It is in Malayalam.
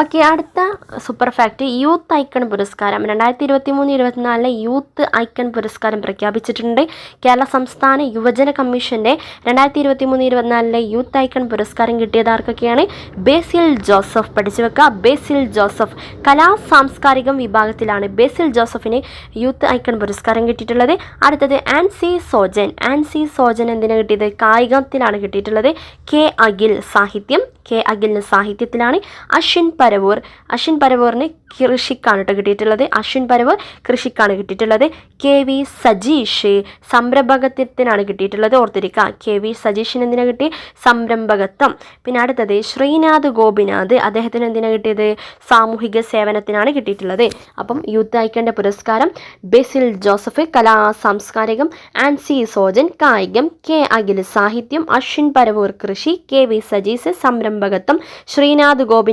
ഓക്കെ, അടുത്ത സൂപ്പർ ഫാക്റ്റ് യൂത്ത് ഐക്കൺ പുരസ്കാരം 2023-24 യൂത്ത് ഐക്കൺ പുരസ്കാരം പ്രഖ്യാപിച്ചിട്ടുണ്ട്. കേരള സംസ്ഥാന യുവജന കമ്മീഷൻ്റെ 2023-24 യൂത്ത് ഐക്കൺ പുരസ്കാരം കിട്ടിയത് ആർക്കൊക്കെയാണ്? ബേസിൽ ജോസഫ്. പഠിച്ചു വെക്കുക, ബേസിൽ ജോസഫ്. കലാ സാംസ്കാരികം വിഭാഗത്തിലാണ് ബേസിൽ ജോസഫിന് യൂത്ത് ഐക്കൺ പുരസ്കാരം കിട്ടിയിട്ടുള്ളത്. അടുത്തത് ആൻസി സോജൻ. ആൻസി സോജൻ എന്തിനാണ് കിട്ടിയത്? കായികത്തിലാണ് കിട്ടിയിട്ടുള്ളത്. കെ അഖിൽ സാഹിത്യം. കെ അഖിലിന് സാഹിത്യത്തിലാണ്. അശ്വിൻ പരവൂറിന് കൃഷിക്കാണ് കേട്ടോ കിട്ടിയിട്ടുള്ളത്. അശ്വിൻ പരവൂർ കൃഷിക്കാണ് കിട്ടിയിട്ടുള്ളത്. കെ വി സജീഷ് സംരംഭകത്വത്തിനാണ് കിട്ടിയിട്ടുള്ളത്. ഓർത്തിരിക്കുക, കെ വി സജീഷിന് എന്തിനാണ് കിട്ടി? സംരംഭകത്വം. പിന്നെ അടുത്തത് ശ്രീനാഥ് ഗോപിനാഥ്, അദ്ദേഹത്തിന് എന്തിനാണ് കിട്ടിയത്? സാമൂഹിക സേവനത്തിനാണ് കിട്ടിയിട്ടുള്ളത്. അപ്പം യൂത്ത് ഐക്കണിൻ്റെ പുരസ്കാരം ബേസിൽ ജോസഫ് കലാ സാംസ്കാരികം, ആൻസി സോജൻ കായികം, കെ അഖിൽ സാഹിത്യം, അശ്വിൻ പരവൂർ കൃഷി, കെ വി സജീഷ് സംരംഭകത്വം, ശ്രീനാഥ് ഗോപി